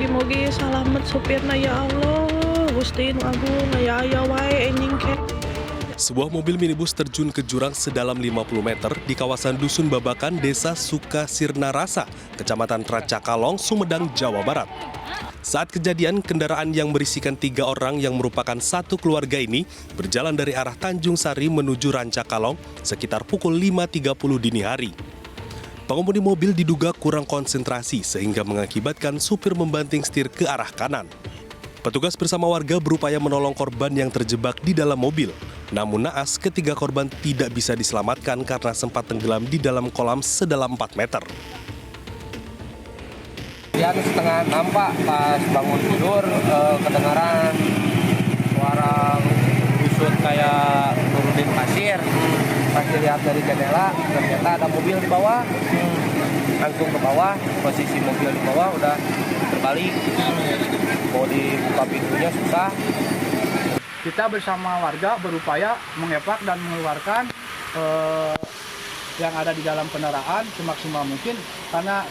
mugi-mugi salamet supirna ya Allah. Gusti nu agung aya wae enjing ke. Sebuah mobil minibus terjun ke jurang sedalam 50 meter di kawasan Dusun Babakan, Desa Sukasirna Rasa, Kecamatan Tracakalong, Sumedang, Jawa Barat. Saat kejadian, kendaraan yang berisikan 3 orang yang merupakan satu keluarga ini berjalan dari arah Tanjung Sari menuju Rancakalong sekitar pukul 5.30 dini hari. Pengemudi mobil diduga kurang konsentrasi sehingga mengakibatkan supir membanting setir ke arah kanan. Petugas bersama warga berupaya menolong korban yang terjebak di dalam mobil. Namun naas, ketiga korban tidak bisa diselamatkan karena sempat tenggelam di dalam kolam sedalam 4 meter. Dia setengah nampak pas bangun tidur kedengaran suara busut kayak nurunin pasir. Pas dilihat dari jendela ternyata ada mobil di bawah. Langsung ke bawah, posisi mobil di bawah udah terbalik. Mau dibuka pintunya susah. Kita bersama warga berupaya mengepak dan mengeluarkan yang ada di dalam kendaraan semaksimal mungkin karena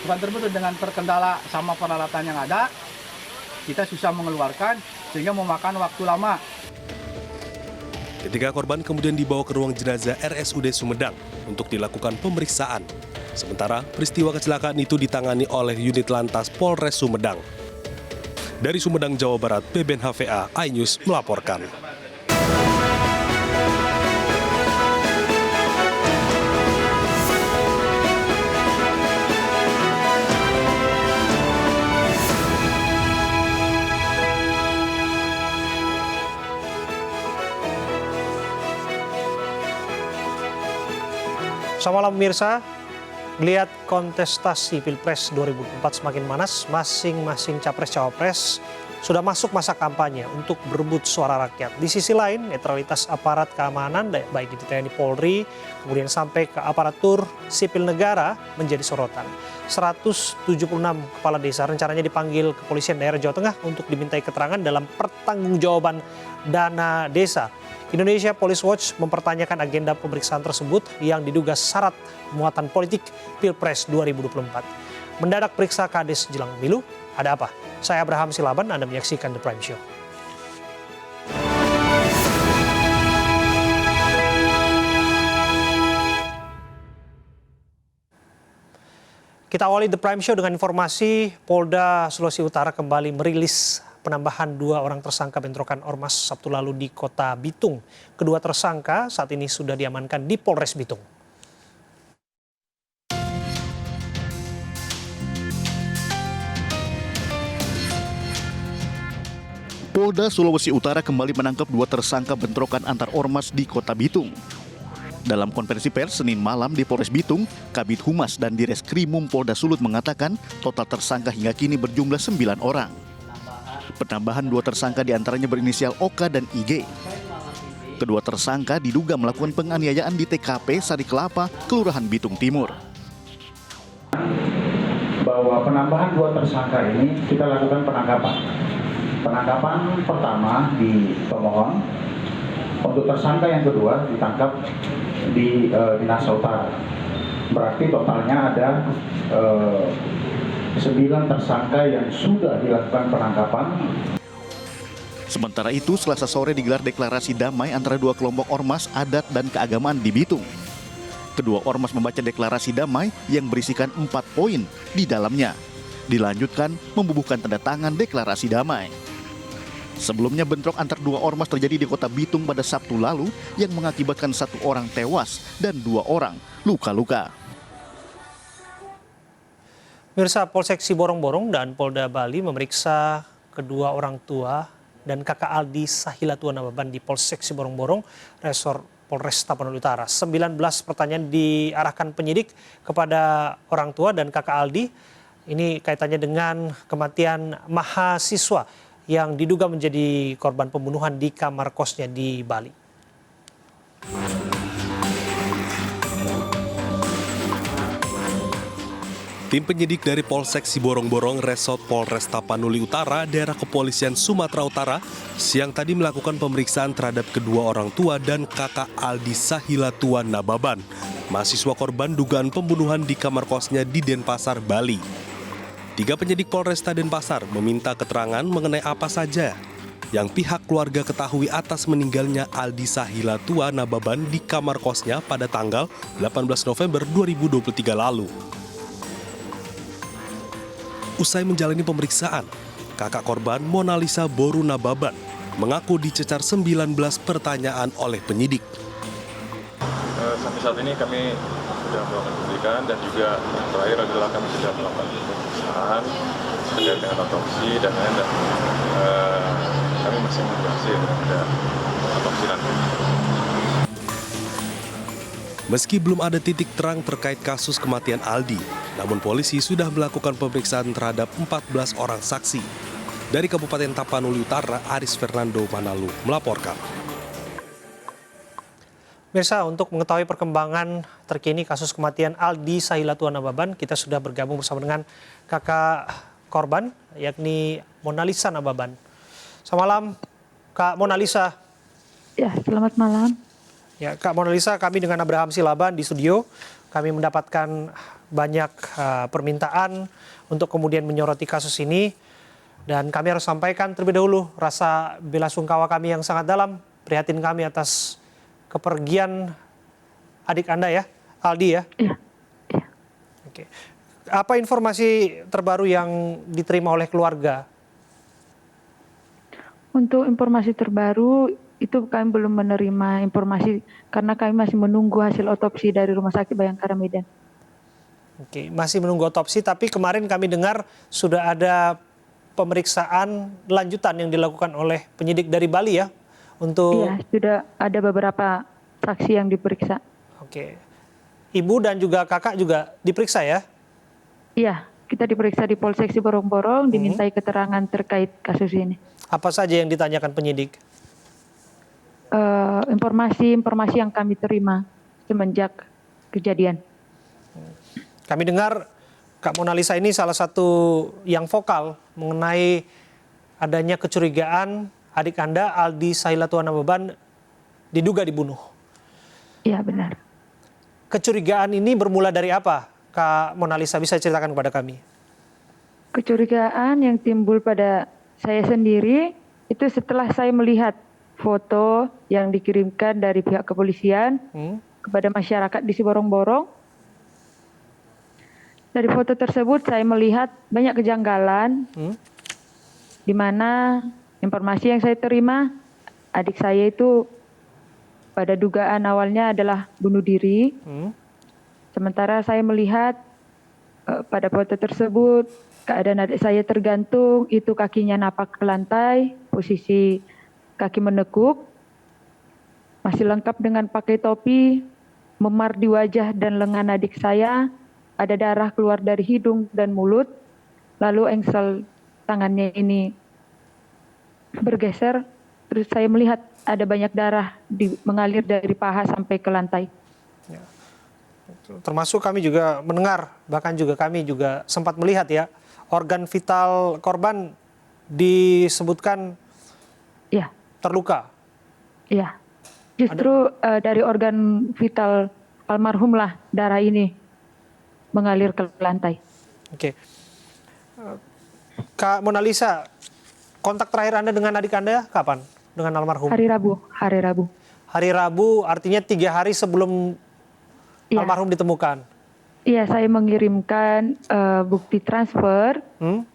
bukan terbentur dengan terkendala sama peralatan yang ada, kita susah mengeluarkan sehingga memakan waktu lama. Ketiga korban kemudian dibawa ke ruang jenazah RSUD Sumedang untuk dilakukan pemeriksaan. Sementara peristiwa kecelakaan itu ditangani oleh unit lantas Polres Sumedang. Dari Sumedang, Jawa Barat, Beben HVA, iNews melaporkan. Selamat malam pemirsa. Melihat kontestasi Pilpres 2024 semakin manas, masing-masing capres-cawapres sudah masuk masa kampanye untuk berebut suara rakyat. Di sisi lain, netralitas aparat keamanan, baik di TNI Polri, kemudian sampai ke aparatur sipil negara menjadi sorotan. 176 kepala desa rencananya dipanggil kepolisian daerah Jawa Tengah untuk dimintai keterangan dalam pertanggungjawaban dana desa. Indonesia Police Watch mempertanyakan agenda pemeriksaan tersebut yang diduga syarat muatan politik Pilpres 2024. Mendadak periksa Kades jelang pemilu, ada apa? Saya Abraham Silaban, Anda menyaksikan The Prime Show. Kita awali The Prime Show dengan informasi Polda Sulawesi Utara kembali merilis penambahan 2 orang tersangka bentrokan ormas Sabtu lalu di Kota Bitung. Kedua tersangka saat ini sudah diamankan di Polres Bitung. Polda Sulawesi Utara kembali menangkap 2 tersangka bentrokan antar ormas di Kota Bitung. Dalam konferensi pers Senin malam di Polres Bitung, Kabid Humas dan Direskrimum Polda Sulut mengatakan total tersangka hingga kini berjumlah 9 orang. Penambahan 2 tersangka diantaranya berinisial OK dan IG. Kedua tersangka diduga melakukan penganiayaan di TKP Sari Kelapa, Kelurahan Bitung Timur. Bahwa penambahan 2 tersangka ini kita lakukan penangkapan. Penangkapan pertama di pemohon, untuk tersangka yang kedua ditangkap di Dinas Utara. Berarti totalnya ada 9 tersangka yang sudah dilakukan penangkapan. Sementara itu, Selasa sore digelar deklarasi damai antara 2 kelompok ormas adat dan keagamaan di Bitung. Kedua ormas membaca deklarasi damai yang berisikan 4 poin di dalamnya. Dilanjutkan membubuhkan tanda tangan deklarasi damai. Sebelumnya bentrok antar 2 ormas terjadi di Kota Bitung pada Sabtu lalu yang mengakibatkan 1 orang tewas dan 2 orang luka-luka. Pemirsa, Polsek Siborong-Borong dan Polda Bali memeriksa kedua orang tua dan kakak Aldi Sahilatua Nababan di Polsek Siborong-Borong, Resor Polres Tapanuli Utara. 19 pertanyaan diarahkan penyidik kepada orang tua dan kakak Aldi. Ini kaitannya dengan kematian mahasiswa yang diduga menjadi korban pembunuhan di kamar kosnya di Bali. Tim penyidik dari Polsek Siborong-Borong, Resort Polres Tapanuli Utara, daerah kepolisian Sumatera Utara, siang tadi melakukan pemeriksaan terhadap kedua orang tua dan kakak Aldi Sahilatua Nababan, mahasiswa korban dugaan pembunuhan di kamar kosnya di Denpasar, Bali. 3 penyidik Polresta Denpasar meminta keterangan mengenai apa saja yang pihak keluarga ketahui atas meninggalnya Aldi Sahilatua Nababan di kamar kosnya pada tanggal 18 November 2023 lalu. Usai menjalani pemeriksaan, kakak korban Mona Lisa Boru Nababan mengaku dicecar 19 pertanyaan oleh penyidik. Sampai saat ini kami sudah melakukan penyidikan dan juga yang terakhir adalah kami sudah melakukan pemeriksaan terkait dengan otopsi dan lain-lain, dan kami masih menunggu hasil dari otopsi nanti. Meski belum ada titik terang terkait kasus kematian Aldi, namun polisi sudah melakukan pemeriksaan terhadap 14 orang saksi. Dari Kabupaten Tapanuli Utara, Aris Fernando Manalu melaporkan. Mirsa, untuk mengetahui perkembangan terkini kasus kematian Aldi Sahilatua Nababan, kita sudah bergabung bersama dengan kakak korban, yakni Mona Lisa Nababan. Selamat malam, Kak Mona Lisa. Ya, selamat malam. Ya, Kak Mona Lisa, kami dengan Abraham Silaban di studio, kami mendapatkan banyak permintaan untuk kemudian menyoroti kasus ini, dan kami harus sampaikan terlebih dahulu rasa bela sungkawa kami yang sangat dalam, prihatin kami atas kepergian adik Anda ya, Aldi ya? Iya. Ya. Oke. Apa informasi terbaru yang diterima oleh keluarga? Untuk informasi terbaru, itu kami belum menerima informasi karena kami masih menunggu hasil otopsi dari Rumah Sakit Bayangkara Medan. Oke, masih menunggu otopsi, tapi kemarin kami dengar sudah ada pemeriksaan lanjutan yang dilakukan oleh penyidik dari Bali ya? Untuk... Iya, sudah ada beberapa saksi yang diperiksa. Oke. Ibu dan juga kakak juga diperiksa ya? Iya, kita diperiksa di Polsek Siborong-Borong, dimintai keterangan terkait kasus ini. Apa saja yang ditanyakan penyidik? Informasi yang kami terima semenjak kejadian. Kami dengar Kak Mona Lisa ini salah satu yang vokal mengenai adanya kecurigaan adik Anda, Aldi Sahilatua Nababan, diduga dibunuh. Iya, benar. Kecurigaan ini bermula dari apa? Kak Mona Lisa bisa ceritakan kepada kami? Kecurigaan yang timbul pada saya sendiri itu setelah saya melihat foto yang dikirimkan dari pihak kepolisian kepada masyarakat di Siborong-Borong. Dari foto tersebut saya melihat banyak kejanggalan di mana informasi yang saya terima, adik saya itu pada dugaan awalnya adalah bunuh diri. Sementara saya melihat pada foto tersebut, keadaan adik saya tergantung, itu kakinya napak ke lantai, posisi kaki menekuk, masih lengkap dengan pakai topi, memar di wajah dan lengan adik saya, ada darah keluar dari hidung dan mulut, lalu engsel tangannya ini bergeser, terus saya melihat ada banyak darah mengalir dari paha sampai ke lantai. Ya. Termasuk kami juga mendengar, bahkan juga kami juga sempat melihat ya, organ vital korban disebutkan ya terluka. Iya, justru dari organ vital almarhum lah darah ini mengalir ke lantai. Oke. Kak Mona Lisa, kontak terakhir Anda dengan adik Anda kapan? Dengan almarhum? Hari Rabu. Hari Rabu artinya 3 hari sebelum almarhum ditemukan? Iya, saya mengirimkan bukti transfer.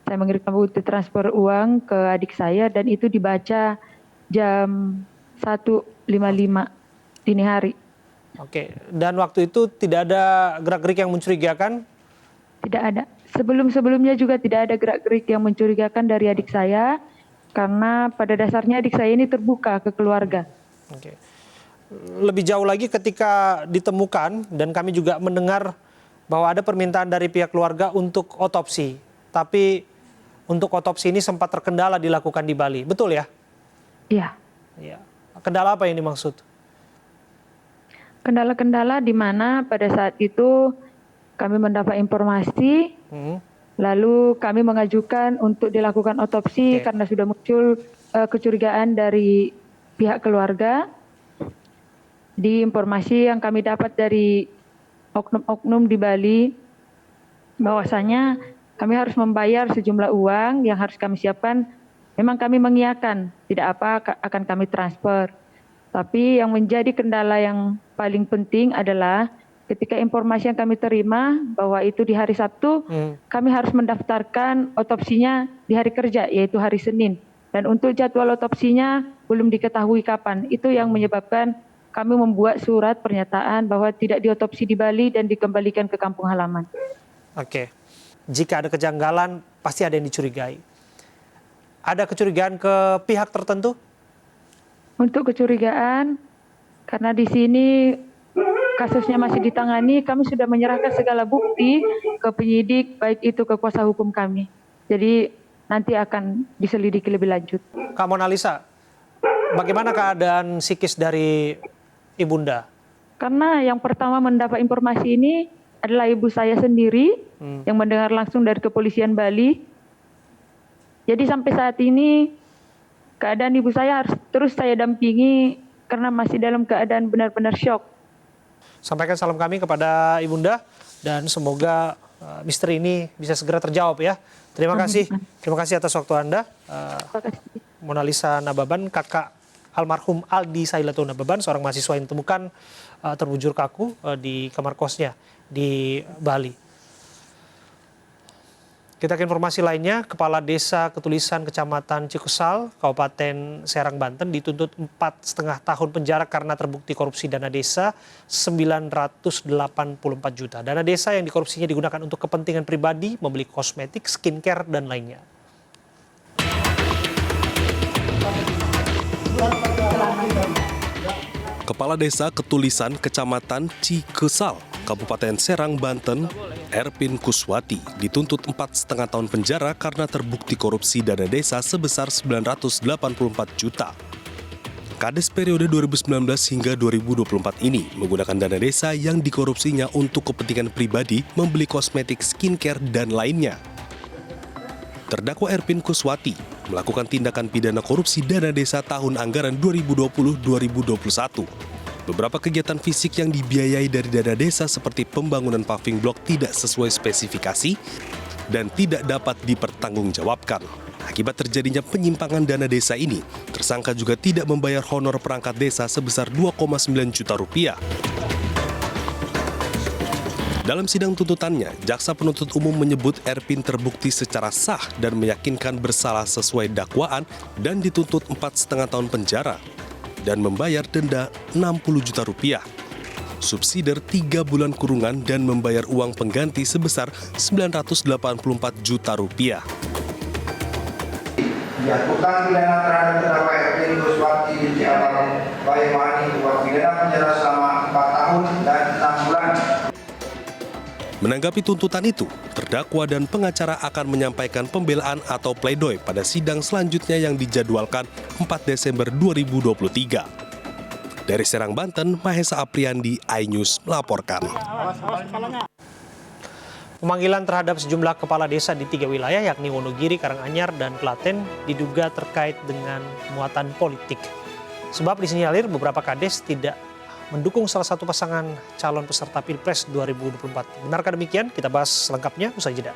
Saya mengirimkan bukti transfer uang ke adik saya dan itu dibaca jam 1.55 dini hari. Oke, dan waktu itu tidak ada gerak-gerik yang mencurigakan? Tidak ada. Sebelum-sebelumnya juga tidak ada gerak-gerik yang mencurigakan dari adik saya, karena pada dasarnya adik saya ini terbuka ke keluarga. Oke. Lebih jauh lagi ketika ditemukan, dan kami juga mendengar bahwa ada permintaan dari pihak keluarga untuk otopsi. Tapi untuk otopsi ini sempat terkendala dilakukan di Bali, betul ya? Iya. Ya. Kendala apa yang dimaksud? Kendala-kendala di mana pada saat itu kami mendapat informasi, lalu kami mengajukan untuk dilakukan otopsi karena sudah muncul kecurigaan dari pihak keluarga. Di informasi yang kami dapat dari oknum-oknum di Bali, bahwasanya kami harus membayar sejumlah uang yang harus kami siapkan. Memang kami mengiyakan, tidak apa akan kami transfer. Tapi yang menjadi kendala yang paling penting adalah ketika informasi yang kami terima bahwa itu di hari Sabtu, kami harus mendaftarkan otopsinya di hari kerja, yaitu hari Senin. Dan untuk jadwal otopsinya belum diketahui kapan. Itu yang menyebabkan kami membuat surat pernyataan bahwa tidak diotopsi di Bali dan dikembalikan ke kampung halaman. Oke. Jika ada kejanggalan, pasti ada yang dicurigai. Ada kecurigaan ke pihak tertentu? Untuk kecurigaan, karena di sini kasusnya masih ditangani, kami sudah menyerahkan segala bukti ke penyidik, baik itu ke kuasa hukum kami. Jadi nanti akan diselidiki lebih lanjut. Kak Mona Lisa, bagaimana keadaan psikis dari Ibunda? Karena yang pertama mendapat informasi ini adalah ibu saya sendiri yang mendengar langsung dari kepolisian Bali. Jadi sampai saat ini keadaan ibu saya harus terus saya dampingi karena masih dalam keadaan benar-benar syok. Sampaikan salam kami kepada Ibunda dan semoga misteri ini bisa segera terjawab ya. Terima kasih atas waktu Anda. Mona Lisa Nababan, kakak almarhum Aldi Sailato Nababan, seorang mahasiswa yang ditemukan terbujur kaku di kamar kosnya di Bali. Kita ke informasi lainnya, Kepala Desa Ketulisan Kecamatan Cikusal, Kabupaten Serang, Banten dituntut 4,5 tahun penjara karena terbukti korupsi dana desa 984 juta. Dana desa yang dikorupsinya digunakan untuk kepentingan pribadi, membeli kosmetik, skincare, dan lainnya. Kepala Desa Ketulisan Kecamatan Cikusal, Kabupaten Serang, Banten, Erpin Kuswati dituntut 4,5 tahun penjara karena terbukti korupsi dana desa sebesar 984 juta. Kades periode 2019 hingga 2024 ini menggunakan dana desa yang dikorupsinya untuk kepentingan pribadi, membeli kosmetik, skincare, dan lainnya. Terdakwa Erpin Kuswati melakukan tindakan pidana korupsi dana desa tahun anggaran 2020-2021. Beberapa kegiatan fisik yang dibiayai dari dana desa seperti pembangunan paving blok tidak sesuai spesifikasi dan tidak dapat dipertanggungjawabkan. Akibat terjadinya penyimpangan dana desa ini, tersangka juga tidak membayar honor perangkat desa sebesar 2,9 juta rupiah. Dalam sidang tuntutannya, jaksa penuntut umum menyebut Erpin terbukti secara sah dan meyakinkan bersalah sesuai dakwaan dan dituntut 4,5 tahun penjara dan membayar denda 60 juta rupiah, subsidiar 3 bulan kurungan dan membayar uang pengganti sebesar 984 juta rupiah. Dijatuhkan pidana terhadap terdakwa Erpin Kuswati binti Abang Bayemani uang pidana penjara selama 4 tahun dan 6 bulan. Menanggapi tuntutan itu, terdakwa dan pengacara akan menyampaikan pembelaan atau pledoi pada sidang selanjutnya yang dijadwalkan 4 Desember 2023. Dari Serang, Banten, Mahesa Apriandi, iNews melaporkan. Pemanggilan terhadap sejumlah kepala desa di 3 wilayah yakni Wonogiri, Karanganyar, dan Klaten diduga terkait dengan muatan politik. Sebab disinyalir beberapa kades tidak mendukung salah satu pasangan calon peserta Pilpres 2024. Benarkah demikian? Kita bahas selengkapnya usai jeda.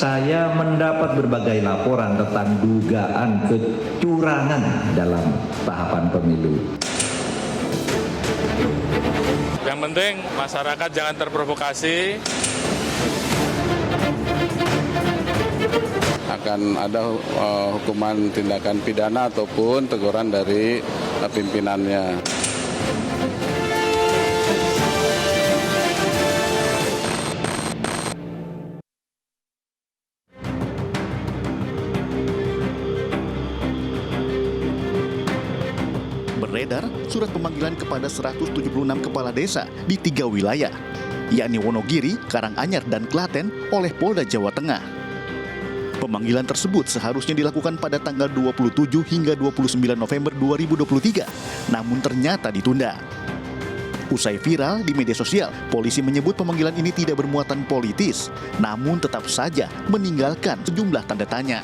Saya mendapat berbagai laporan tentang dugaan kecurangan dalam tahapan pemilu. Yang penting masyarakat jangan terprovokasi. Akan ada hukuman tindakan pidana ataupun teguran dari pimpinannya. Beredar surat pemanggilan kepada 176 kepala desa di 3 wilayah, yakni Wonogiri, Karanganyar, dan Klaten oleh Polda Jawa Tengah. Pemanggilan tersebut seharusnya dilakukan pada tanggal 27 hingga 29 November 2023, namun ternyata ditunda. Usai viral di media sosial, polisi menyebut pemanggilan ini tidak bermuatan politis, namun tetap saja meninggalkan sejumlah tanda tanya.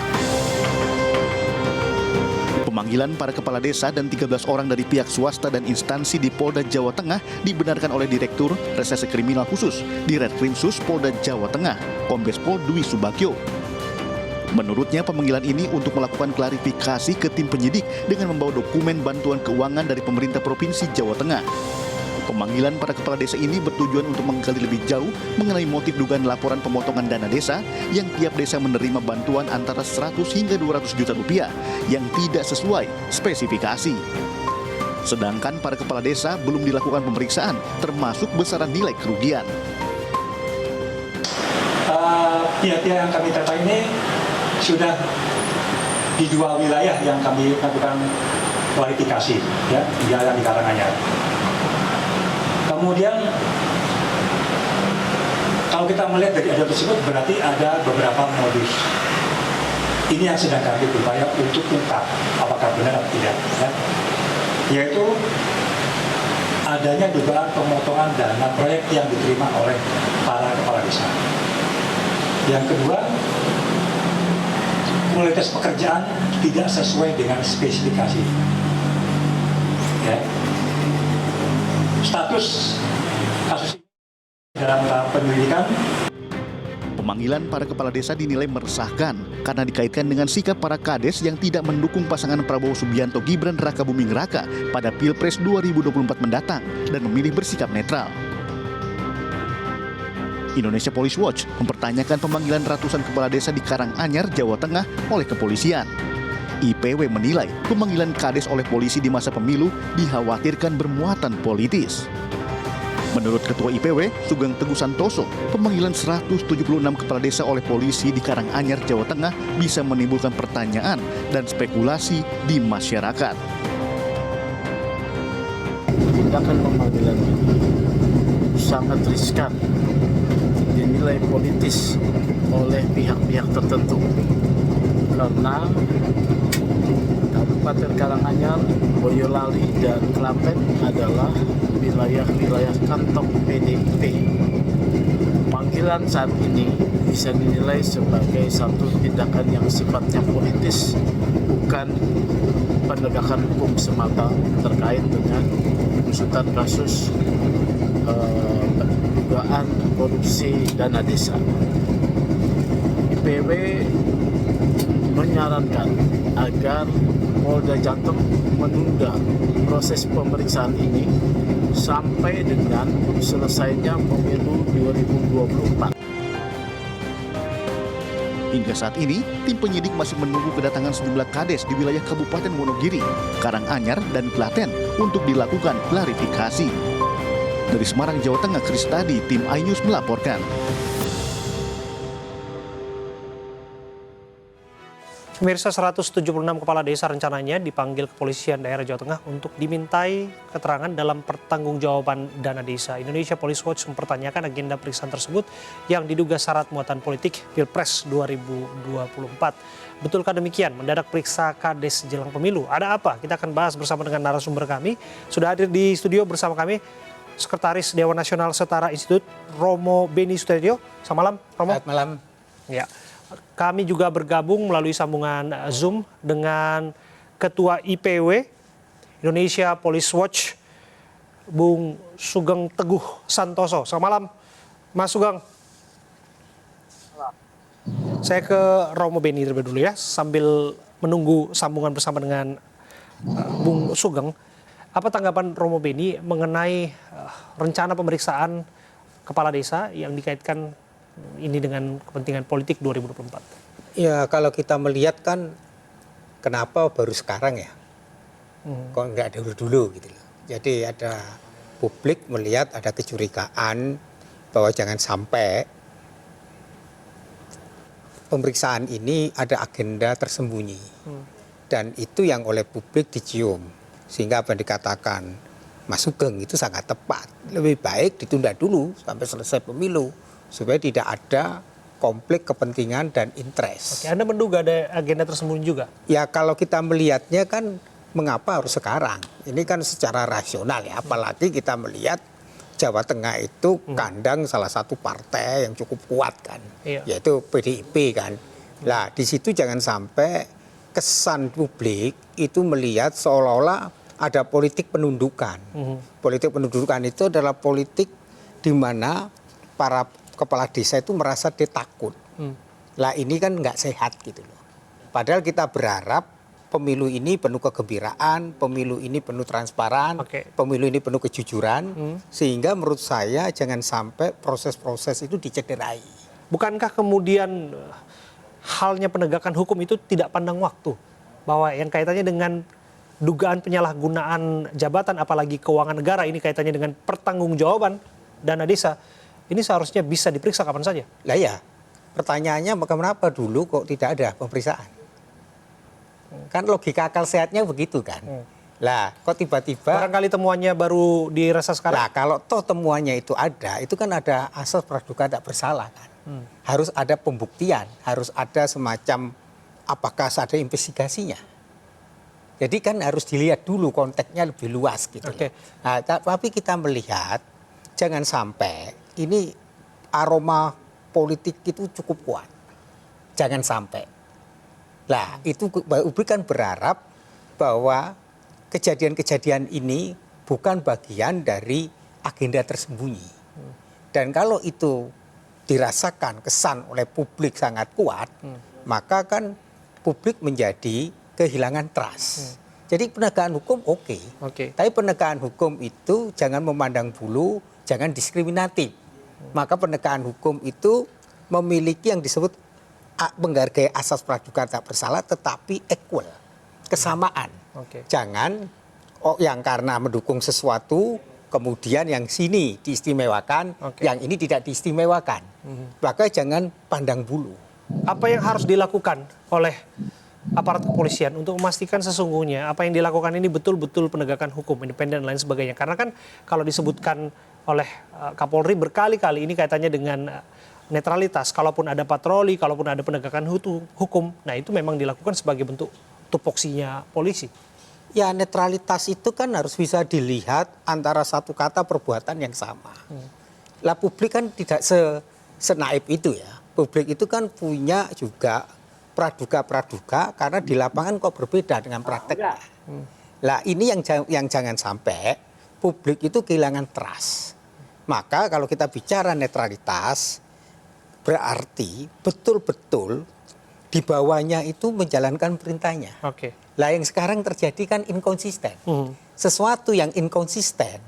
Pemanggilan para kepala desa dan 13 orang dari pihak swasta dan instansi di Polda Jawa Tengah dibenarkan oleh Direktur Reserse Kriminal Khusus Diretkrimsus Polda Jawa Tengah, Kombes Pol Dwi Subagyo. Menurutnya pemanggilan ini untuk melakukan klarifikasi ke tim penyidik dengan membawa dokumen bantuan keuangan dari pemerintah Provinsi Jawa Tengah. Pemanggilan para kepala desa ini bertujuan untuk menggali lebih jauh mengenai motif dugaan laporan pemotongan dana desa yang tiap desa menerima bantuan antara 100 hingga 200 juta rupiah yang tidak sesuai spesifikasi. Sedangkan para kepala desa belum dilakukan pemeriksaan termasuk besaran nilai kerugian. Pihak-pihak yang kami data ini sudah di 2 wilayah yang kami lakukan kualifikasi, ya, wilayah di Karanganyar. Kemudian kalau kita melihat dari adil tersebut berarti ada beberapa modus. Ini yang sedang kami berupaya untuk ungkap apakah benar atau tidak, ya. Yaitu adanya dugaan pemotongan dana proyek yang diterima oleh para kepala desa. Yang kedua, kualitas pekerjaan tidak sesuai dengan spesifikasi. Ya. Status kasus ini dalam tahap penyelidikan. Pemanggilan para kepala desa dinilai meresahkan karena dikaitkan dengan sikap para kades yang tidak mendukung pasangan Prabowo Subianto Gibran Rakabuming Raka pada Pilpres 2024 mendatang dan memilih bersikap netral. Indonesia Police Watch mempertanyakan pemanggilan ratusan kepala desa di Karanganyar, Jawa Tengah oleh kepolisian. IPW menilai pemanggilan kades oleh polisi di masa pemilu dikhawatirkan bermuatan politis. Menurut Ketua IPW, Sugeng Teguh Santoso, pemanggilan 176 kepala desa oleh polisi di Karanganyar, Jawa Tengah bisa menimbulkan pertanyaan dan spekulasi di masyarakat. Tindakan pemanggilan ini sangat riskan, dinilai politis oleh pihak-pihak tertentu karena Kabupaten Karanganyar, Boyolali, dan Klaten adalah wilayah-wilayah kantong PDIP. Panggilan saat ini bisa dinilai sebagai satu tindakan yang sifatnya politis, bukan penegakan hukum semata terkait dengan pengusutan kasus dugaan korupsi dana desa. IPW menyarankan agar Polda Jateng menunda proses pemeriksaan ini sampai dengan selesainya pemilu 2024. Hingga saat ini, tim penyidik masih menunggu kedatangan sejumlah kades di wilayah Kabupaten Wonogiri, Karanganyar, dan Klaten untuk dilakukan klarifikasi. Dari Semarang, Jawa Tengah, Kristadi, tim iNews melaporkan. Pemirsa, 176 kepala desa rencananya dipanggil kepolisian daerah Jawa Tengah untuk dimintai keterangan dalam pertanggungjawaban dana desa. Indonesia Police Watch mempertanyakan agenda pemeriksaan tersebut yang diduga syarat muatan politik Pilpres 2024. Betulkah demikian? Mendadak periksa kades jelang pemilu. Ada apa? Kita akan bahas bersama dengan narasumber kami. Sudah hadir di studio bersama kami Sekretaris Dewan Nasional Setara Institut, Romo Beni Sutedjo. Selamat malam, Romo. Selamat malam. Ya. Kami juga bergabung melalui sambungan Zoom dengan Ketua IPW Indonesia Police Watch, Bung Sugeng Teguh Santoso. Selamat malam, Mas Sugeng. Saya ke Romo Beni terlebih dulu ya, sambil menunggu sambungan bersama dengan Bung Sugeng. Apa tanggapan Romo Beni mengenai rencana pemeriksaan kepala desa yang dikaitkan ini dengan kepentingan politik 2024? Ya, kalau kita melihat kan kenapa baru sekarang ya? Kok nggak dulu gitu loh. Jadi ada publik melihat ada kecurigaan bahwa jangan sampai pemeriksaan ini ada agenda tersembunyi. Dan itu yang oleh publik dicium. Sehingga apa yang dikatakan Mas Sugeng itu sangat tepat. Lebih baik ditunda dulu sampai selesai pemilu, supaya tidak ada konflik kepentingan dan interest. Oke, Anda menduga ada agenda tersembunyi juga? Ya kalau kita melihatnya kan mengapa harus sekarang? Ini kan secara rasional ya, apalagi kita melihat Jawa Tengah itu kandang salah satu partai yang cukup kuat kan, yaitu PDIP kan. Nah di situ jangan sampai kesan publik itu melihat seolah-olah ada politik penundukan. Politik penundukan itu adalah politik di mana para kepala desa itu merasa dia takut. Lah ini kan nggak sehat gitu loh. Padahal kita berharap pemilu ini penuh kegembiraan, pemilu ini penuh transparan, pemilu ini penuh kejujuran, sehingga menurut saya jangan sampai proses-proses itu dicederai. Bukankah kemudian halnya penegakan hukum itu tidak pandang waktu? Bahwa yang kaitannya dengan dugaan penyalahgunaan jabatan, apalagi keuangan negara, ini kaitannya dengan pertanggungjawaban dana desa, ini seharusnya bisa diperiksa kapan saja. Lah ya, pertanyaannya kenapa dulu kok tidak ada pemeriksaan? Kan logika akal sehatnya begitu kan. Lah kok tiba-tiba barangkali temuannya baru dirasa sekarang. Nah kalau toh temuannya itu kan ada asas praduga tak bersalah kan. Harus ada pembuktian, harus ada semacam apakah ada investigasinya. Jadi kan harus dilihat dulu konteksnya lebih luas gitu. Nah, tapi kita melihat jangan sampai ini aroma politik itu cukup kuat. Jangan sampai. Nah, itu publik kan berharap bahwa kejadian-kejadian ini bukan bagian dari agenda tersembunyi. Dan kalau itu dirasakan kesan oleh publik sangat kuat, maka kan publik menjadi kehilangan trust. Jadi penegakan hukum oke. Tapi penegakan hukum itu jangan memandang bulu, jangan diskriminatif. Maka penegakan hukum itu memiliki yang disebut menghargai asas praduga tak bersalah tetapi equal, kesamaan. Jangan yang karena mendukung sesuatu kemudian yang sini diistimewakan, yang ini tidak diistimewakan. Maka jangan pandang bulu. Apa yang harus dilakukan oleh aparat kepolisian untuk memastikan sesungguhnya apa yang dilakukan ini betul-betul penegakan hukum, independen dan lain sebagainya? Karena kan kalau disebutkan oleh Kapolri berkali-kali ini kaitannya dengan netralitas, kalaupun ada patroli, kalaupun ada penegakan hukum, nah itu memang dilakukan sebagai bentuk tupoksinya polisi. Ya netralitas itu kan harus bisa dilihat antara satu kata perbuatan yang sama. Lah publik kan tidak senaif itu ya. Publik itu kan punya juga praduga-praduga karena di lapangan kok berbeda dengan prakteknya. Lah ini yang jangan sampai publik itu kehilangan trust. Maka kalau kita bicara netralitas, berarti betul-betul di bawahnya itu menjalankan perintahnya. Lah yang sekarang terjadi kan inkonsisten. Sesuatu yang inkonsisten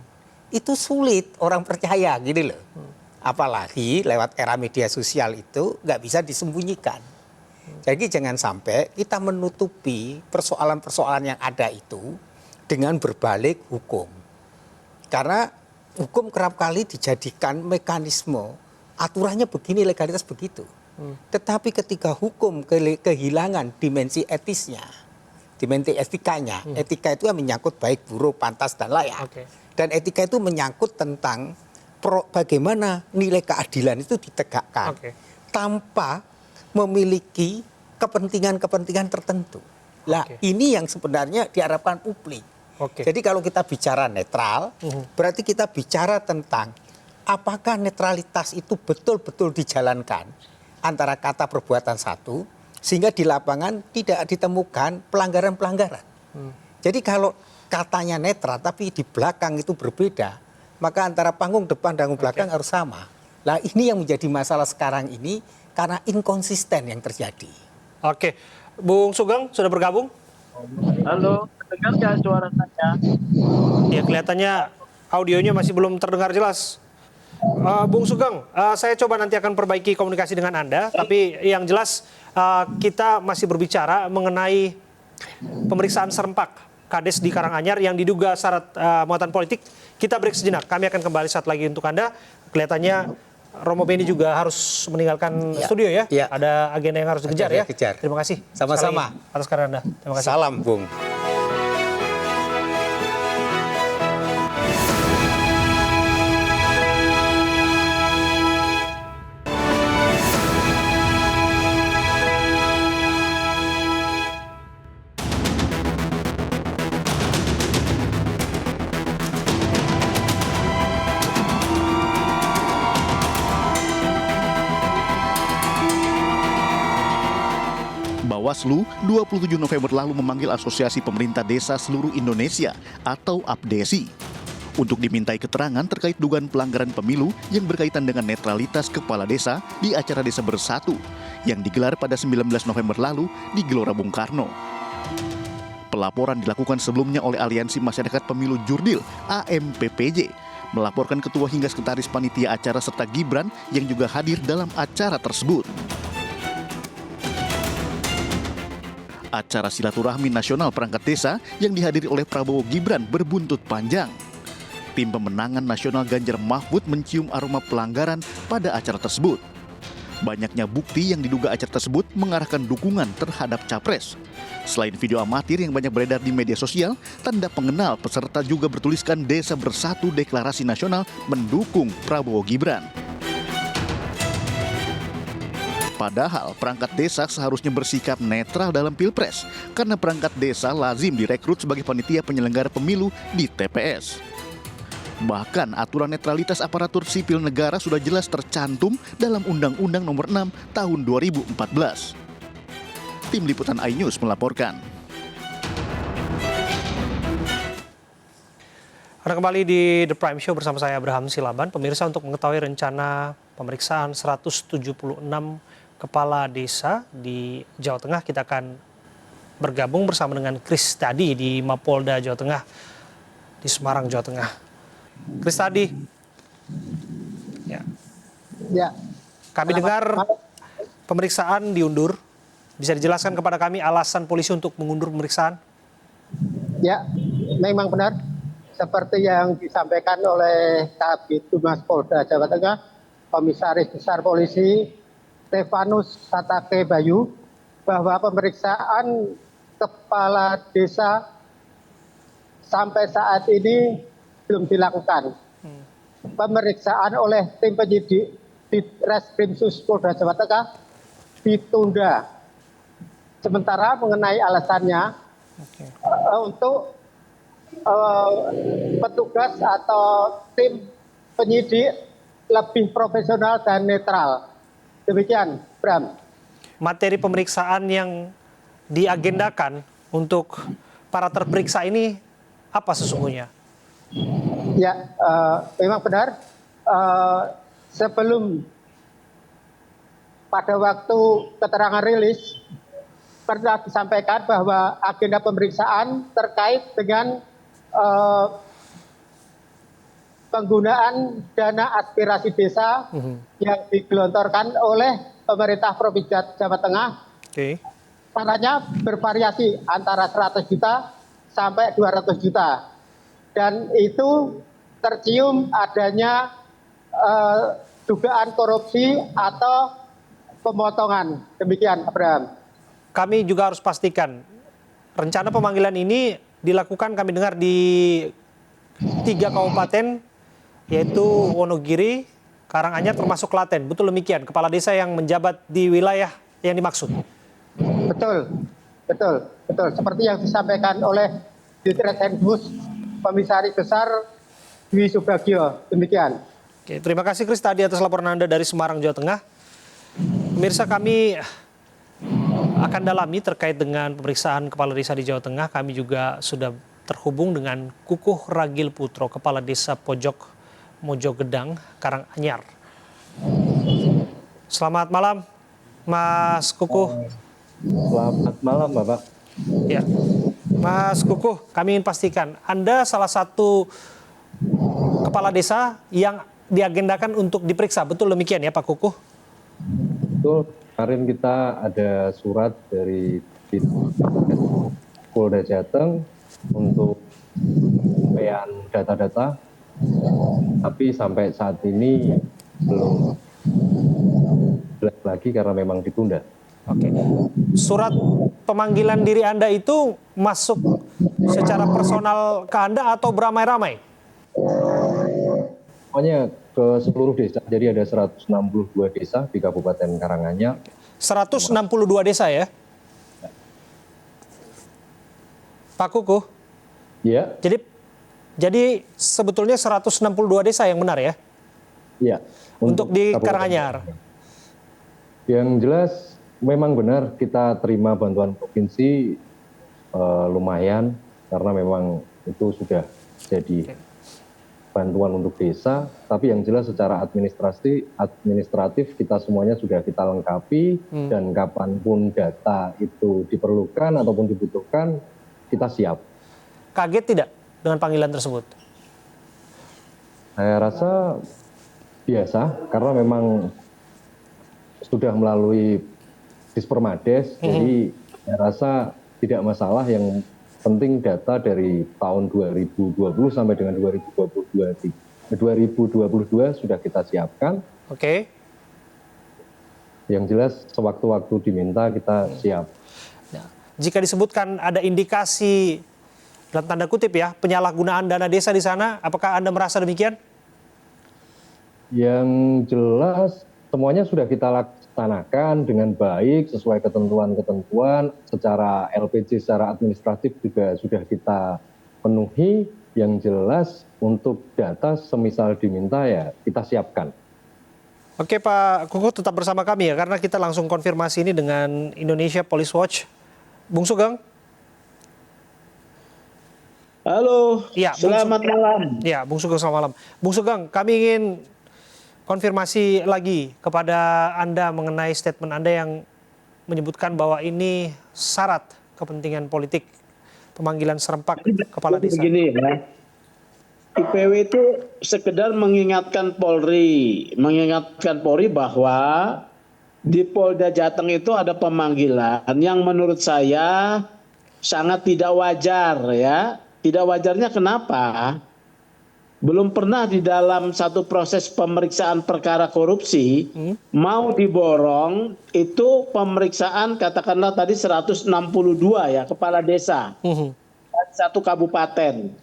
itu sulit orang percaya gitu loh. Apalagi lewat era media sosial itu nggak bisa disembunyikan. Jadi jangan sampai kita menutupi persoalan-persoalan yang ada itu dengan berbalik hukum. Karena hukum kerap kali dijadikan mekanisme aturannya begini, legalitas begitu. Tetapi ketika hukum kehilangan dimensi etisnya, dimensi etikanya, etika itu menyangkut baik buruk, pantas dan layak. Dan etika itu menyangkut tentang bagaimana nilai keadilan itu ditegakkan tanpa memiliki kepentingan-kepentingan tertentu. Lah ini yang sebenarnya diharapkan publik. Jadi kalau kita bicara netral, berarti kita bicara tentang apakah netralitas itu betul-betul dijalankan antara kata perbuatan satu, sehingga di lapangan tidak ditemukan pelanggaran-pelanggaran. Jadi kalau katanya netral tapi di belakang itu berbeda, maka antara panggung depan dan panggung belakang harus sama. Nah ini yang menjadi masalah sekarang ini karena inkonsisten yang terjadi. Bung Sugeng sudah bergabung? Halo, terdengar nggak suara saya? Ya kelihatannya audionya masih belum terdengar jelas. Bung Sugeng, saya coba nanti akan perbaiki komunikasi dengan Anda, tapi yang jelas kita masih berbicara mengenai pemeriksaan serempak Kades di Karanganyar yang diduga syarat muatan politik. Kita break sejenak, kami akan kembali saat lagi untuk Anda. Kelihatannya Romo Beni juga harus meninggalkan studio ya. Ada agenda yang harus dikejar ya. Terima kasih. Sama-sama. Atas karena Anda. Terima kasih. Salam, Bung. Bawaslu 27 November lalu memanggil Asosiasi Pemerintah Desa Seluruh Indonesia atau APDESI untuk dimintai keterangan terkait dugaan pelanggaran pemilu yang berkaitan dengan netralitas kepala desa di acara Desa Bersatu yang digelar pada 19 November lalu di Gelora Bung Karno. Pelaporan dilakukan sebelumnya oleh Aliansi Masyarakat Pemilu Jurdil (AMPPJ), melaporkan ketua hingga sekretaris panitia acara serta Gibran yang juga hadir dalam acara tersebut. Acara silaturahmi nasional perangkat desa yang dihadiri oleh Prabowo Gibran berbuntut panjang. Tim pemenangan nasional Ganjar Mahfud mencium aroma pelanggaran pada acara tersebut. Banyaknya bukti yang diduga acara tersebut mengarahkan dukungan terhadap capres. Selain video amatir yang banyak beredar di media sosial, tanda pengenal peserta juga bertuliskan Desa Bersatu Deklarasi Nasional mendukung Prabowo Gibran. Padahal perangkat desa seharusnya bersikap netral dalam pilpres, karena perangkat desa lazim direkrut sebagai panitia penyelenggara pemilu di TPS. Bahkan aturan netralitas aparatur sipil negara sudah jelas tercantum dalam Undang-Undang Nomor 6 Tahun 2014. Tim Liputan iNews melaporkan. Anda kembali di The Prime Show bersama saya Abraham Silaban. Pemirsa, untuk mengetahui rencana pemeriksaan 176 kepala desa di Jawa Tengah, kita akan bergabung bersama dengan Kris Tadi di Mapolda Jawa Tengah di Semarang, Jawa Tengah. Kris Tadi. Ya. Kami dengar pemeriksaan diundur. Bisa dijelaskan kepada kami alasan polisi untuk mengundur pemeriksaan? Ya, memang benar. Seperti yang disampaikan oleh Kabid Humas Polda Jawa Tengah, Komisaris Besar Polisi Stefanus Satake Bayu, bahwa pemeriksaan kepala desa sampai saat ini belum dilakukan. Pemeriksaan oleh tim penyidik di Reskrimsus Polda Jawa Tengah ditunda. Sementara mengenai alasannya, untuk petugas atau tim penyidik lebih profesional dan netral. Demikian, Bram. Materi pemeriksaan yang diagendakan untuk para terperiksa ini apa sesungguhnya? Ya, memang benar. Sebelum pada waktu keterangan rilis, pernah disampaikan bahwa agenda pemeriksaan terkait dengan penggunaan dana aspirasi desa yang digelontorkan oleh pemerintah Provinsi Jawa Tengah. Caranya bervariasi antara 100 juta sampai 200 juta. Dan itu tercium adanya dugaan korupsi atau pemotongan. Demikian, Abraham. Kami juga harus pastikan rencana pemanggilan ini dilakukan, kami dengar, di 3 kabupaten, yaitu Wonogiri, Karanganyar, termasuk Klaten. Betul demikian, kepala desa yang menjabat di wilayah yang dimaksud? Betul. Seperti yang disampaikan oleh Ditreskrimsus Komisaris Besar Dwi Subagio. Demikian. Oke, terima kasih Kris Tadi atas laporan Anda dari Semarang, Jawa Tengah. Pemirsa, kami akan dalami terkait dengan pemeriksaan kepala desa di Jawa Tengah. Kami juga sudah terhubung dengan Kukuh Ragil Putro, Kepala Desa Pojok Mojogedang, Karanganyar. Selamat malam, Mas Kukuh. Selamat malam, Bapak. Ya, Mas Kukuh, kami ingin pastikan Anda salah satu kepala desa yang diagendakan untuk diperiksa. Betul demikian ya, Pak Kukuh? Betul. Kemarin kita ada surat dari Polda Jateng untuk penyampaian data-data, tapi sampai saat ini belum jelas lagi karena memang ditunda. Oke. Surat pemanggilan diri Anda itu masuk secara personal ke Anda atau beramai-ramai? Pokoknya ke seluruh desa, jadi ada 162 desa di Kabupaten Karanganyar. 162 desa ya? Pak Kukuh? Ya. Jadi sebetulnya 162 desa yang benar ya? Iya. Untuk di Karanganyar? Yang jelas memang benar kita terima bantuan provinsi lumayan karena memang itu sudah jadi bantuan untuk desa, tapi yang jelas secara administratif kita semuanya sudah kita lengkapi dan kapanpun data itu diperlukan ataupun dibutuhkan kita siap. Kaget tidak dengan panggilan tersebut? Saya rasa biasa karena memang sudah melalui Dispermades, jadi saya rasa tidak masalah. Yang penting data dari tahun 2020 sampai dengan 2022 sudah kita siapkan. Oke. Yang jelas sewaktu-waktu diminta kita siap. Jika disebutkan ada indikasi dalam tanda kutip ya penyalahgunaan dana desa di sana, apakah Anda merasa demikian? Yang jelas semuanya sudah kita laksanakan dengan baik sesuai ketentuan-ketentuan, secara LPG, secara administratif juga sudah kita penuhi. Yang jelas untuk data semisal diminta ya kita siapkan. Oke Pak Kuku, tetap bersama kami ya, karena kita langsung konfirmasi ini dengan Indonesia Police Watch. Bung Sugeng. Halo, ya, selamat malam. Ya, Bung Sugeng, selamat malam. Bung Sugeng, kami ingin konfirmasi lagi kepada Anda mengenai statement Anda yang menyebutkan bahwa ini syarat kepentingan politik pemanggilan serempak kepala desa. Begini ya, IPW itu sekedar mengingatkan Polri bahwa di Polda Jateng itu ada pemanggilan yang menurut saya sangat tidak wajar ya. Tidak wajarnya kenapa? Belum pernah di dalam satu proses pemeriksaan perkara korupsi mau diborong itu pemeriksaan katakanlah tadi 162 ya kepala desa satu kabupaten.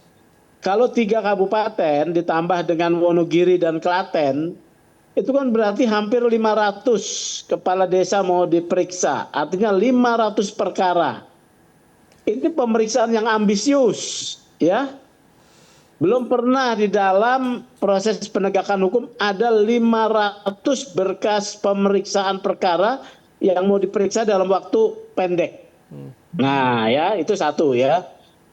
Kalau 3 kabupaten ditambah dengan Wonogiri dan Klaten itu kan berarti hampir 500 kepala desa mau diperiksa, artinya 500 perkara. Ini pemeriksaan yang ambisius ya. Belum pernah di dalam proses penegakan hukum ada 500 berkas pemeriksaan perkara yang mau diperiksa dalam waktu pendek. Nah ya itu satu ya.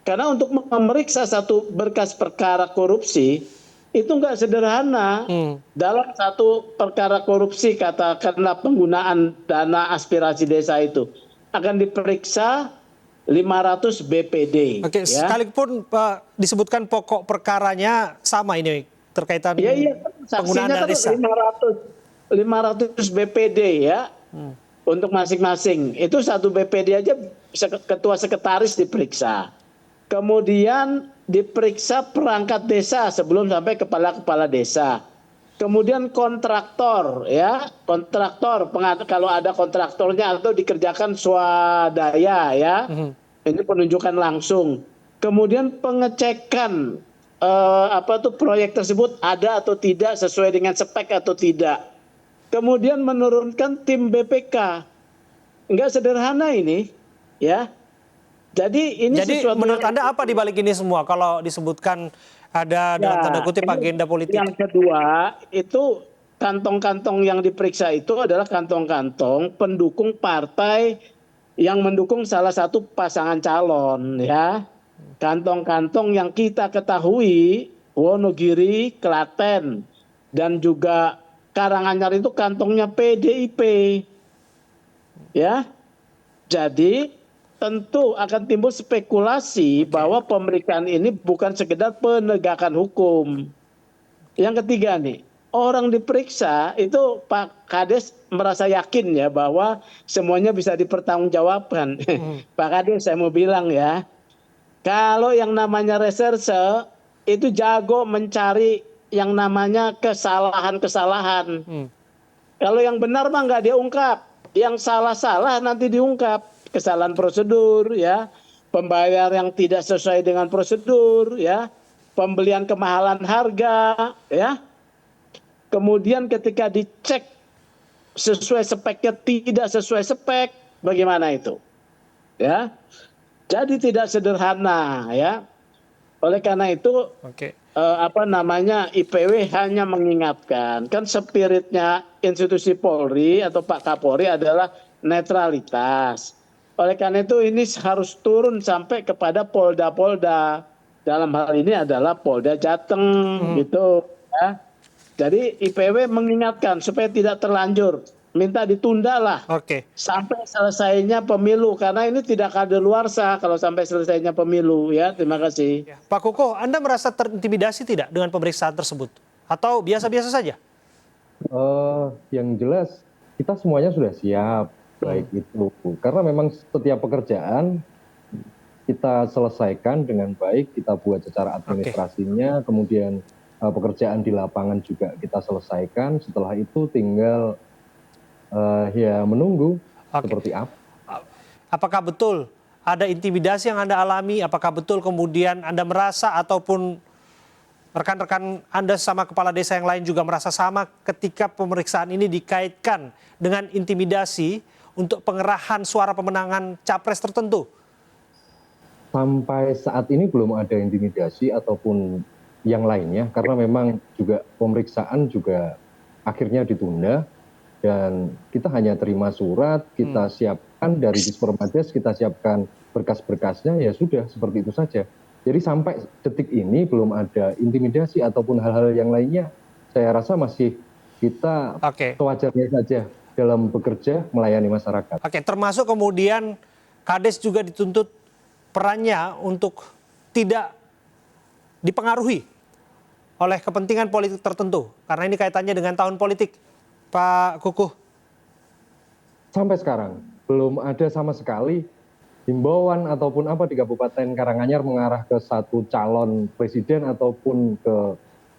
Karena untuk memeriksa satu berkas perkara korupsi itu nggak sederhana. Dalam satu perkara korupsi katakanlah penggunaan dana aspirasi desa itu akan diperiksa 500 BPD. Oke, ya. Sekalipun disebutkan pokok perkaranya sama ini terkaitan penggunaan dana desa. 500 BPD ya untuk masing-masing. Itu satu BPD aja ketua sekretaris diperiksa. Kemudian diperiksa perangkat desa sebelum sampai kepala desa. Kemudian kontraktor ya, kalau ada kontraktornya atau dikerjakan swadaya ya. Ini penunjukan langsung. Kemudian pengecekan proyek tersebut ada atau tidak sesuai dengan spek atau tidak. Kemudian menurunkan tim BPK. Enggak sederhana ini ya. Jadi sesuatu menurut Anda apa di balik ini semua kalau disebutkan ada dalam tanda kutip agenda politik? Yang kedua itu kantong-kantong yang diperiksa itu adalah kantong-kantong pendukung partai yang mendukung salah satu pasangan calon ya. Kantong-kantong yang kita ketahui Wonogiri, Klaten dan juga Karanganyar itu kantongnya PDIP. Ya. Jadi tentu akan timbul spekulasi bahwa pemeriksaan ini bukan sekedar penegakan hukum. Yang ketiga nih, orang diperiksa itu Pak Kades merasa yakin ya bahwa semuanya bisa dipertanggungjawabkan. Pak Kades saya mau bilang ya, kalau yang namanya reserse itu jago mencari yang namanya kesalahan-kesalahan. Kalau yang benar mah nggak diungkap, yang salah-salah nanti diungkap. Kesalahan prosedur ya, pembayar yang tidak sesuai dengan prosedur ya, pembelian kemahalan harga ya. Kemudian ketika dicek sesuai speknya tidak sesuai spek, bagaimana itu? Ya. Jadi tidak sederhana ya. Oleh karena itu IPW hanya mengingatkan, kan spiritnya institusi Polri atau Pak Kapolri adalah netralitas. Oleh karena itu ini harus turun sampai kepada Polda-Polda. Dalam hal ini adalah Polda Jateng gitu ya. Jadi IPW mengingatkan supaya tidak terlanjur, minta ditunda lah sampai selesainya pemilu karena ini tidak kadaluarsa kalau sampai selesainya pemilu ya. Terima kasih. Pak Kuko, Anda merasa terintimidasi tidak dengan pemeriksaan tersebut atau biasa-biasa saja? Yang jelas kita semuanya sudah siap, baik itu karena memang setiap pekerjaan kita selesaikan dengan baik, kita buat secara administrasinya, kemudian pekerjaan di lapangan juga kita selesaikan. Setelah itu tinggal ya menunggu seperti apa. Apakah betul ada intimidasi yang Anda alami? Apakah betul kemudian Anda merasa ataupun rekan-rekan Anda sama kepala desa yang lain juga merasa sama ketika pemeriksaan ini dikaitkan dengan intimidasi untuk pengerahan suara pemenangan capres tertentu? Sampai saat ini belum ada intimidasi ataupun yang lainnya karena memang juga pemeriksaan juga akhirnya ditunda dan kita hanya terima surat, kita siapkan dari Dispermades, kita siapkan berkas-berkasnya, ya sudah seperti itu saja. Jadi sampai detik ini belum ada intimidasi ataupun hal-hal yang lainnya. Saya rasa masih kita sewajarnya saja dalam bekerja melayani masyarakat. Termasuk kemudian Kades juga dituntut perannya untuk tidak dipengaruhi oleh kepentingan politik tertentu. Karena ini kaitannya dengan tahun politik, Pak Kukuh. Sampai sekarang belum ada sama sekali himbauan ataupun apa di Kabupaten Karanganyar mengarah ke satu calon presiden ataupun ke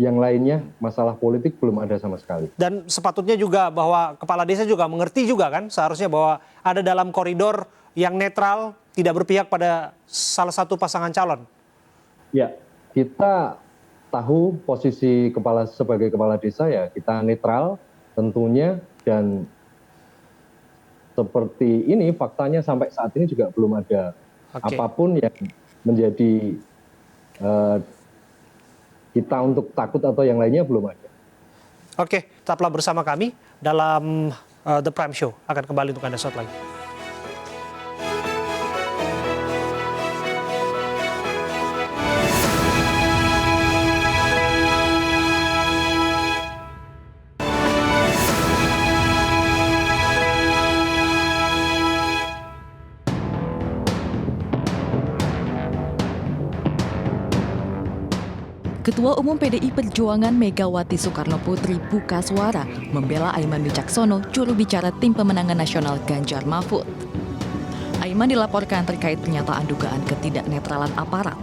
yang lainnya. Masalah politik belum ada sama sekali. Dan sepatutnya juga bahwa kepala desa juga mengerti juga kan seharusnya bahwa ada dalam koridor yang netral, tidak berpihak pada salah satu pasangan calon. Ya, kita tahu posisi sebagai kepala desa ya kita netral tentunya, dan seperti ini faktanya sampai saat ini juga belum ada apapun yang menjadi kita untuk takut atau yang lainnya belum ada. Tetaplah bersama kami dalam The Prime Show, akan kembali untuk Anda saat lagi. Ketua Umum PDI Perjuangan Megawati Soekarnoputri buka suara membela Aiman Wicaksono, juru bicara tim pemenangan nasional Ganjar Mahfud. Aiman dilaporkan terkait pernyataan dugaan ketidaknetralan aparat.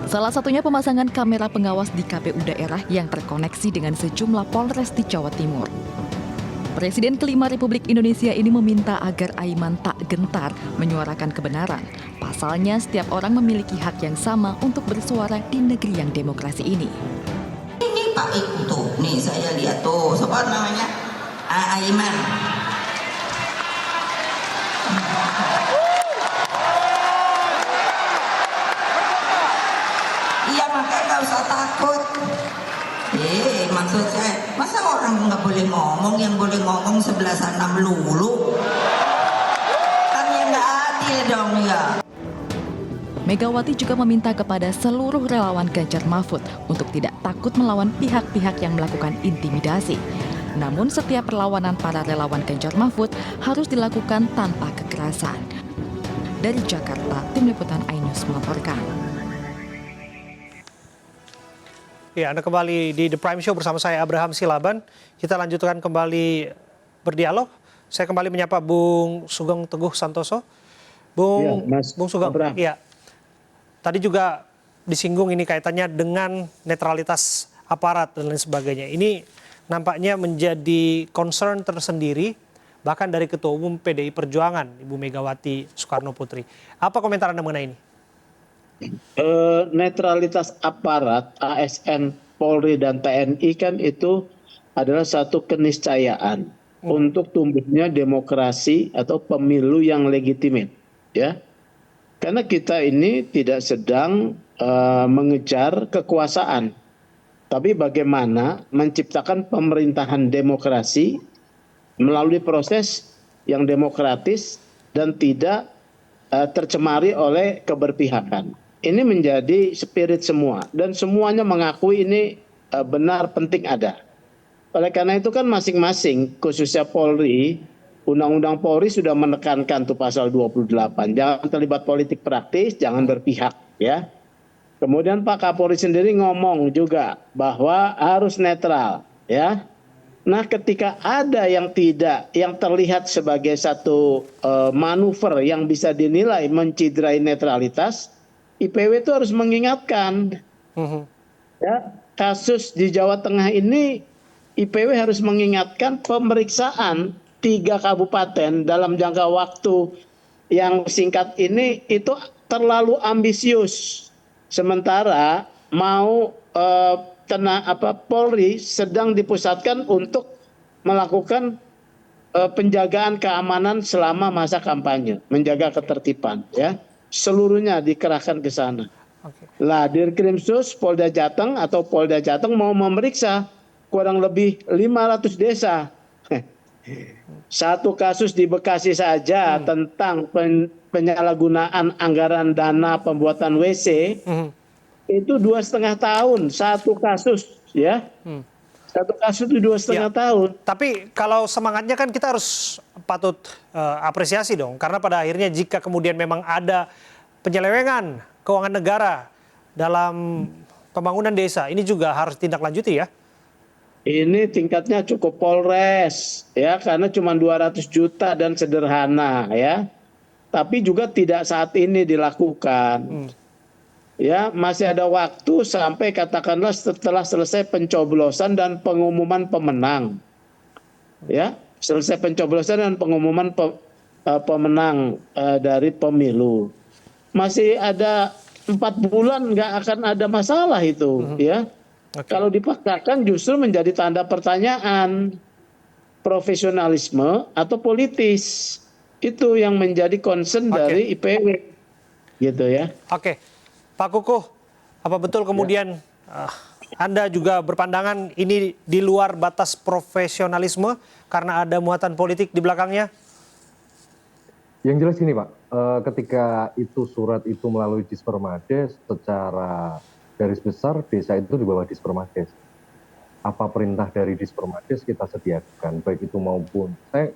Salah satunya pemasangan kamera pengawas di KPU daerah yang terkoneksi dengan sejumlah Polres di Jawa Timur. Presiden kelima Republik Indonesia ini meminta agar Aiman tak gentar menyuarakan kebenaran. Pasalnya, setiap orang memiliki hak yang sama untuk bersuara di negeri yang demokrasi ini. Ini Pak Ibu tuh, nih saya lihat tuh, siapa namanya? Aiman. Iya, makanya nggak usah takut. Maksud saya, masa orang nggak boleh ngomong, yang boleh ngomong sebelah sana melulu? Kan yang nggak adil dong ya. Megawati juga meminta kepada seluruh relawan Ganjar Mahfud untuk tidak takut melawan pihak-pihak yang melakukan intimidasi. Namun setiap perlawanan para relawan Ganjar Mahfud harus dilakukan tanpa kekerasan. Dari Jakarta, Tim Liputan iNews melaporkan. Ya, Anda kembali di The Prime Show bersama saya Abraham Silaban. Kita lanjutkan kembali berdialog. Saya kembali menyapa Bung Sugeng Teguh Santoso. Bung Sugeng, ya. Tadi juga disinggung ini kaitannya dengan netralitas aparat dan lain sebagainya. Ini nampaknya menjadi concern tersendiri bahkan dari Ketua Umum PDI Perjuangan, Ibu Megawati Soekarnoputri. Apa komentar Anda mengenai ini? Netralitas aparat, ASN, Polri, dan TNI kan itu adalah satu keniscayaan untuk tumbuhnya demokrasi atau pemilu yang legitimate, ya. Karena kita ini tidak sedang mengejar kekuasaan, tapi bagaimana menciptakan pemerintahan demokrasi melalui proses yang demokratis dan tidak tercemari oleh keberpihakan. Ini menjadi spirit semua dan semuanya mengakui ini benar penting ada. Oleh karena itu kan masing-masing khususnya Polri, Undang-Undang Polri sudah menekankan tuh pasal 28, jangan terlibat politik praktis, jangan berpihak ya. Kemudian Pak Kapolri sendiri ngomong juga bahwa harus netral ya. Nah, ketika ada yang terlihat sebagai satu manuver yang bisa dinilai menciderai netralitas, IPW itu harus mengingatkan. Ya, kasus di Jawa Tengah ini IPW harus mengingatkan pemeriksaan 3 kabupaten dalam jangka waktu yang singkat ini itu terlalu ambisius. Sementara mau Polri sedang dipusatkan untuk melakukan penjagaan keamanan selama masa kampanye, menjaga ketertiban ya. Seluruhnya dikerahkan ke sana. Lah Dirkrimsus Polda Jateng atau Polda Jateng mau memeriksa kurang lebih 500 desa. Satu kasus di Bekasi saja tentang penyalahgunaan anggaran dana pembuatan WC itu 2,5 tahun satu kasus ya. Satu kasus itu 2,5 tahun. Tapi kalau semangatnya kan kita harus patut apresiasi dong, karena pada akhirnya jika kemudian memang ada penyelewengan keuangan negara dalam pembangunan desa, ini juga harus ditindaklanjuti ya. Ini tingkatnya cukup Polres ya, karena cuma 200 juta dan sederhana ya. Tapi juga tidak saat ini dilakukan. Ya, masih ada waktu sampai katakanlah setelah selesai pencoblosan dan pengumuman pemenang. Ya, selesai pencoblosan dan pengumuman pemenang dari pemilu. Masih ada 4 bulan nggak akan ada masalah itu ya. Kalau dipaksakan justru menjadi tanda pertanyaan profesionalisme atau politis. Itu yang menjadi concern dari IPW. Gitu ya. Oke. Pak Kukuh, apa betul kemudian Anda juga berpandangan ini di luar batas profesionalisme karena ada muatan politik di belakangnya? Yang jelas gini Pak, ketika itu surat itu melalui Dispermades, secara garis besar desa itu di bawah Dispermades. Apa perintah dari Dispermades kita sediakan, baik itu maupun saya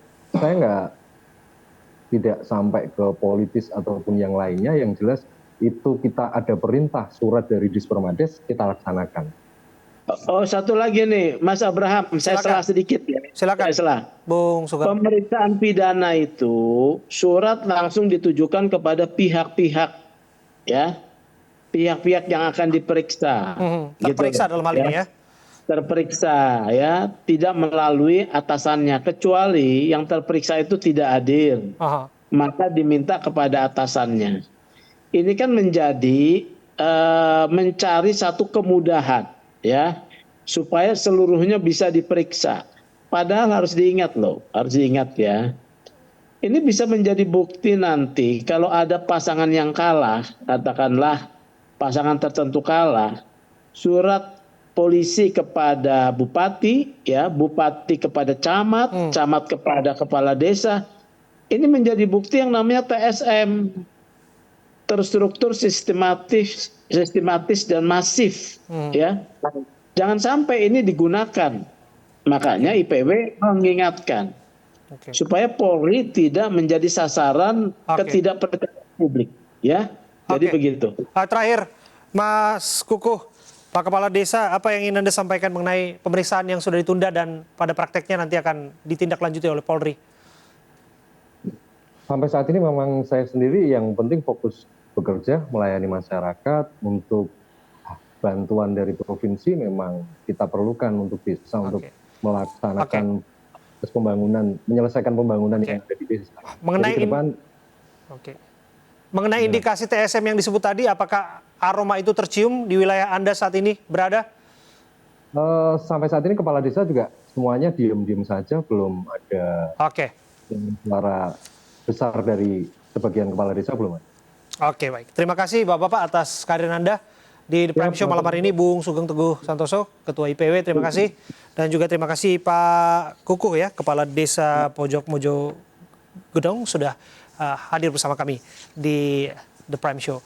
tidak sampai ke politis ataupun yang lainnya. Yang jelas itu kita ada perintah surat dari Dispermades, kita laksanakan. Oh, satu lagi nih Mas Abraham, saya salah sedikit ya. Silakan. Bung Sugeng. Pemeriksaan pidana itu surat langsung ditujukan kepada pihak-pihak ya. Pihak-pihak yang akan diperiksa. Terperiksa gitu, dalam hal ini ya. Terperiksa ya, tidak melalui atasannya, kecuali yang terperiksa itu tidak hadir. Maka diminta kepada atasannya. Ini kan menjadi mencari satu kemudahan ya, supaya seluruhnya bisa diperiksa. Padahal harus diingat loh, harus diingat ya. Ini bisa menjadi bukti nanti kalau ada pasangan yang kalah, katakanlah pasangan tertentu kalah, surat polisi kepada bupati, ya, bupati kepada camat, camat kepada kepala desa, ini menjadi bukti yang namanya TSM, terstruktur, sistematis dan masif, ya. Jangan sampai ini digunakan. Makanya IPW mengingatkan supaya Polri tidak menjadi sasaran ketidakpercayaan publik, ya. Jadi begitu. Terakhir, Mas Kukuh, Pak Kepala Desa, apa yang ingin Anda sampaikan mengenai pemeriksaan yang sudah ditunda dan pada prakteknya nanti akan ditindaklanjuti oleh Polri? Sampai saat ini memang saya sendiri yang penting fokus bekerja, melayani masyarakat. Untuk bantuan dari provinsi memang kita perlukan untuk desa, untuk melaksanakan pembangunan, menyelesaikan pembangunan yang ada di desa. Mengenai indikasi TSM yang disebut tadi, apakah aroma itu tercium di wilayah Anda saat ini berada? Sampai saat ini kepala desa juga semuanya diem-diem saja, belum ada suara besar dari sebagian kepala desa, belum ada. Oke, baik. Terima kasih Bapak-Bapak atas kehadiran Anda di The Prime Show malam hari ini. Bung Sugeng Teguh Santoso, Ketua IPW, terima kasih. Dan juga terima kasih Pak Kukuh ya, Kepala Desa Pojok Mojo Gedong sudah hadir bersama kami di The Prime Show.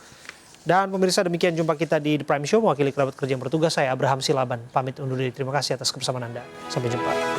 Dan pemirsa, demikian jumpa kita di The Prime Show. Mewakili kerabat kerja yang bertugas, saya Abraham Silaban. Pamit undur diri. Terima kasih atas kebersamaan Anda. Sampai jumpa.